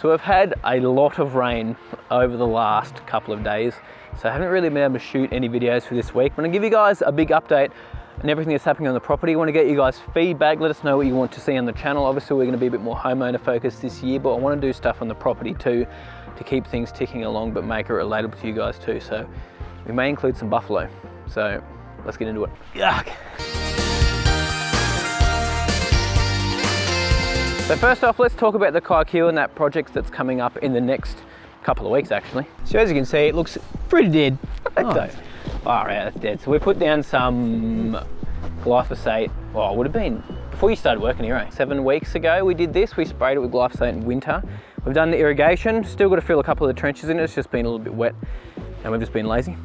So we've had a lot of rain over the last couple of days, so I haven't really been able to shoot any videos for this week. I'm going to give you guys a big update on everything that's happening on the property. I want to get you guys feedback, let us know what you want to see on the channel. Obviously we're going to be a bit more homeowner focused this year, but I want to do stuff on the property too to keep things ticking along but make it relatable to you guys too. So we may include some buffalo. So let's get into it. Yuck. So first off, let's talk about the Kikuyu and that project that's coming up in the next couple of weeks actually. So as you can see, it looks pretty dead. Oh yeah, that's dead. So we put down some glyphosate, well, it would have been before you started working here, 7 weeks ago we did this. We sprayed it with glyphosate in winter. We've done the irrigation, still got to fill a couple of the trenches in it. It's just been a little bit wet and we've just been lazy.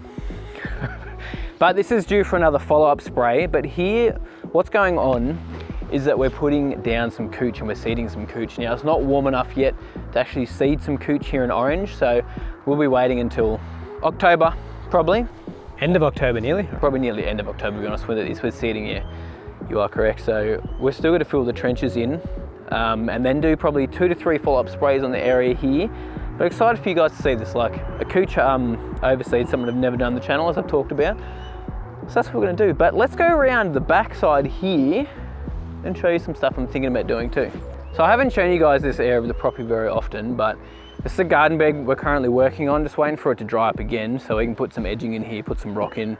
But this is due for another follow-up spray. But here, what's going on is that we're putting down some cooch and we're seeding some cooch. Now it's not warm enough yet to actually seed some cooch here in Orange, so we'll be waiting until October, probably. End of October nearly? Probably nearly end of October, to be honest with it. It's with seeding, yeah, you are correct. So we're still going to fill the trenches in and then do probably 2 to 3 follow-up sprays on the area here. But excited for you guys to see this, like a cooch overseed, something I've never done on the channel as I've talked about. So that's what we're going to do. But let's go around the back side here and show you some stuff I'm thinking about doing too. So I haven't shown you guys this area of the property very often, but this is a garden bed we're currently working on, just waiting for it to dry up again so we can put some edging in here, put some rock in,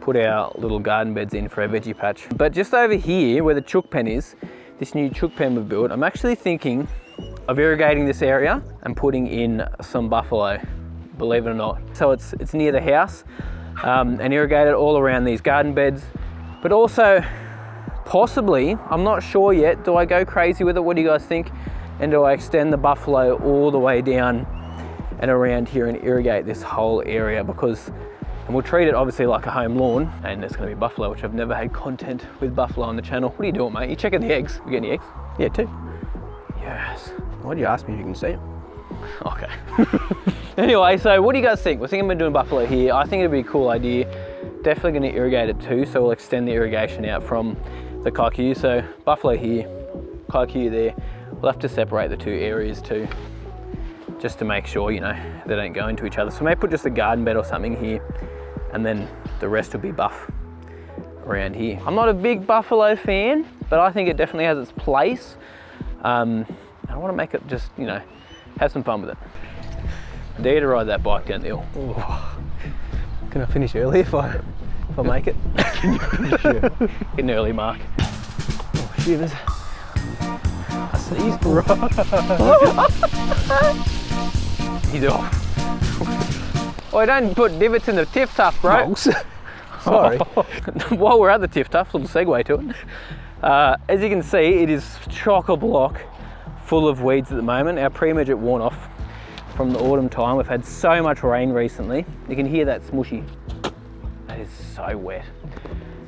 put our little garden beds in for our veggie patch. But just over here where the chook pen is, this new chook pen we've built, I'm actually thinking of irrigating this area and putting in some buffalo, believe it or not. So it's near the house and irrigate it all around these garden beds, but also possibly, I'm not sure yet, do I go crazy with it? What do you guys think? And do I extend the buffalo all the way down and around here and irrigate this whole area? Because, and we'll treat it obviously like a home lawn, and there's going to be buffalo, which I've never had content with buffalo on the channel. What are you doing, mate? You checking the eggs? You get any eggs? Yeah, 2. Yes. Why'd you ask me if you can see it? Okay. Anyway, so what do you guys think? We're thinking about doing buffalo here. I think it'd be a cool idea. Definitely going to irrigate it too, so we'll extend the irrigation out from the Kikuyu. So buffalo here, Kikuyu there. We'll have to separate the 2 areas too, just to make sure, you know, they don't go into each other. So we may put just a garden bed or something here, and then the rest will be buff around here. I'm not a big buffalo fan, but I think it definitely has its place. I want to make it just, you know, have some fun with it. I dare to ride that bike down the hill. Oh. Can I finish early if I make it? Can you finish it? Get an early mark. Oh, shivers. I sneezed. He's off. Oh, don't put divots in the Tiff Tuff, bro. Mogs. Sorry. While we're at the Tiff Tuff, little segue to it. As you can see, it is chock-a-block full of weeds at the moment. Our pre-midget worn off from the autumn time. We've had so much rain recently. You can hear that smushy. That is so wet.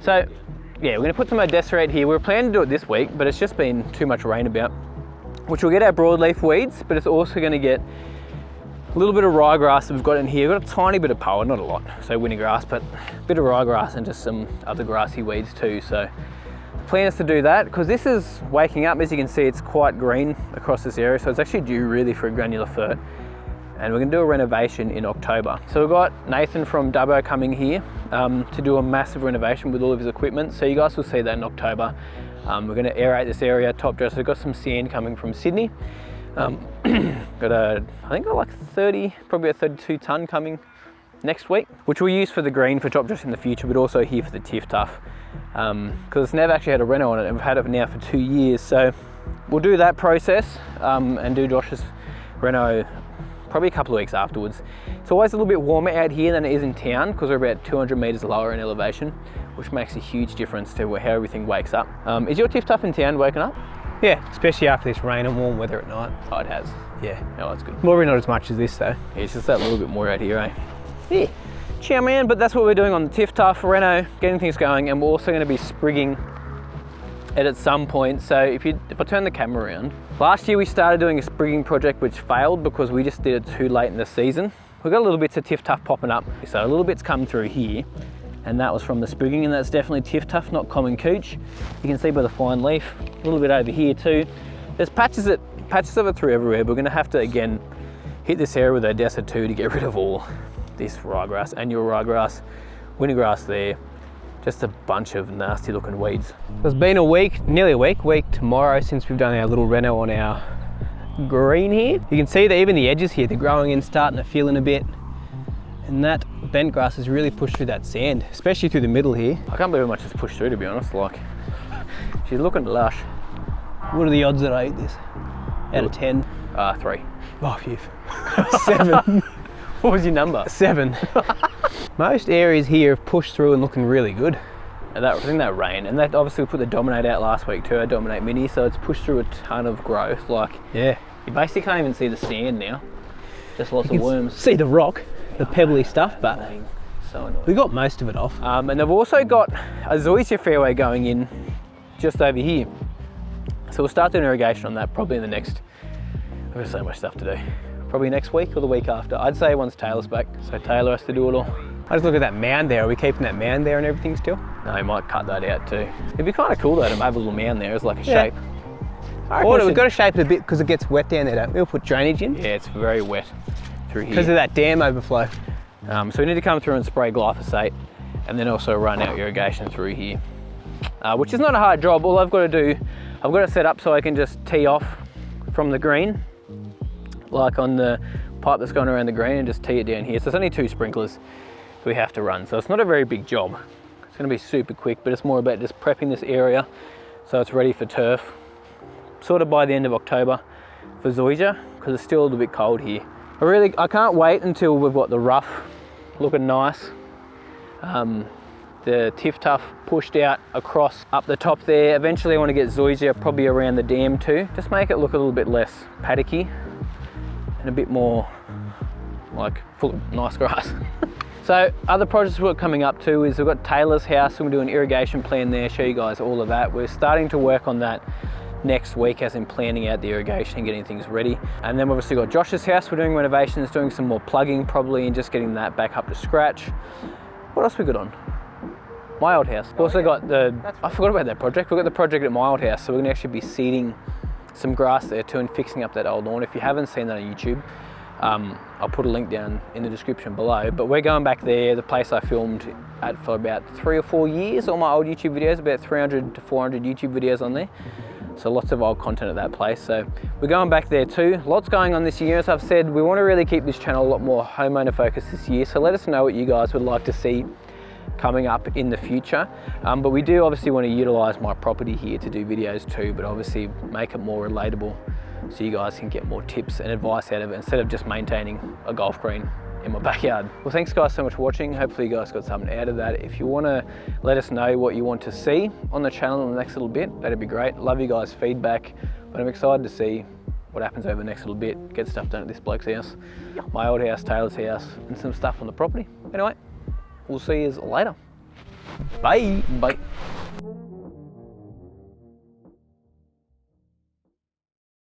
So yeah, we're gonna put some odesarate here. We were planning to do it this week, but it's just been too much rain about, which will get our broadleaf weeds, but it's also gonna get a little bit of ryegrass that we've got in here. We've got a tiny bit of poa, not a lot, so winter grass, but a bit of ryegrass and just some other grassy weeds too. So the plan is to do that, because this is waking up. As you can see, it's quite green across this area, so it's actually due really for a granular fert. And we're gonna do a renovation in October. So we've got Nathan from Dubbo coming here to do a massive renovation with all of his equipment. So you guys will see that in October. We're gonna aerate this area, top dress. We've got some sand coming from Sydney. I think got like 30, probably a 32 ton coming next week, which we'll use for the green for top dress in the future, but also here for the Tiff Tuff. Because it's never actually had a reno on it, and we've had it now for 2 years. So we'll do that process and do Josh's reno probably a couple of weeks afterwards. It's always a little bit warmer out here than it is in town, because we're about 200 meters lower in elevation, which makes a huge difference to how everything wakes up. Is your Tiff Tuff in town waking up? Yeah, especially after this rain and warm weather at night. Oh, it has. Yeah. Oh, that's good. Probably not as much as this though. Yeah, it's just that little bit more out here, eh? Yeah. Ciao, man. But that's what we're doing on the Tiff Tuff, reno, getting things going, and we're also going to be sprigging it at some point. So if I turn the camera around, last year we started doing a sprigging project which failed because we just did it too late in the season. We've got a little bits of Tiff Tuff popping up, so a little bit's come through here, and that was from the sprigging, and that's definitely Tiff Tuff, not common cooch. You can see by the fine leaf, a little bit over here too. There's patches that patches of it through everywhere. We're gonna have to, again, hit this area with our Desert 2 to get rid of all this ryegrass, annual ryegrass, wintergrass there, just a bunch of nasty looking weeds. It's been a week, nearly a week tomorrow since we've done our little reno on our green here. You can see that even the edges here, they're growing in, starting to fill in a bit. And that bent grass has really pushed through that sand, especially through the middle here. I can't believe how much it's pushed through, to be honest. Like, she's looking lush. What are the odds that I eat this? Out of 10? 3. Oh, phew. 7. What was your number? 7. Most areas here have pushed through and looking really good. And I think that rain, and that obviously we put the Dominate out last week too, our Dominate Mini, so it's pushed through a ton of growth. Like, yeah, you basically can't even see the sand now. Just lots of worms. See the rock, the pebbly stuff, but so annoying. We got most of it off. And they've also got a zoysia fairway going in just over here. So we'll start doing irrigation on that probably in the next, I've got so much stuff to do. Probably next week or the week after. I'd say once Taylor's back, so Taylor has to do it all. I just look at that mound there. Are we keeping that mound there and everything still? No, he might cut that out too. It'd be kind of cool though to have a little mound there as like a shape. Or we've got to shape it a bit because it gets wet down there, don't we? We'll put drainage in. Yeah, it's very wet through here. Because of that dam overflow. So we need to come through and spray glyphosate and then also run our irrigation through here, which is not a hard job. All I've got to do, I've got it set up so I can just tee off from the green, like on the pipe that's going around the green, and just tee it down here. So there's only 2 sprinklers we have to run. So it's not a very big job. It's going to be super quick, but it's more about just prepping this area so it's ready for turf, sort of by the end of October for zoysia, because it's still a little bit cold here. I can't wait until we've got the rough looking nice. The Tiff Tuff pushed out across up the top there. Eventually I want to get zoysia probably around the dam too. Just make it look a little bit less paddocky and a bit more like full of nice grass. So other projects we're coming up to is we've got Taylor's house, and we'll do an irrigation plan there, show you guys all of that. We're starting to work on that next week, as in planning out the irrigation and getting things ready. And then we've obviously got Josh's house, we're doing renovations, doing some more plugging probably, and just getting that back up to scratch. What else we got on? My old house. We've also got I forgot about that project. We've got the project at my old house, so we're gonna actually be seeding some grass there too and fixing up that old lawn. If you haven't seen that on YouTube, I'll put a link down in the description below, but we're going back there, the place I filmed at for about 3 or 4 years, all my old YouTube videos, about 300 to 400 YouTube videos on there. So lots of old content at that place. So we're going back there too. Lots going on this year. As I've said, we want to really keep this channel a lot more homeowner focused this year. So let us know what you guys would like to see coming up in the future. But we do obviously want to utilize my property here to do videos too, but obviously make it more relatable so you guys can get more tips and advice out of it instead of just maintaining a golf green in my backyard. Well, thanks guys so much for watching. Hopefully you guys got something out of that. If you want to let us know what you want to see on the channel in the next little bit, that'd be great. Love you guys' feedback, but I'm excited to see what happens over the next little bit, get stuff done at this bloke's house, my old house, Taylor's house, and some stuff on the property. Anyway, we'll see you later. Bye. Bye.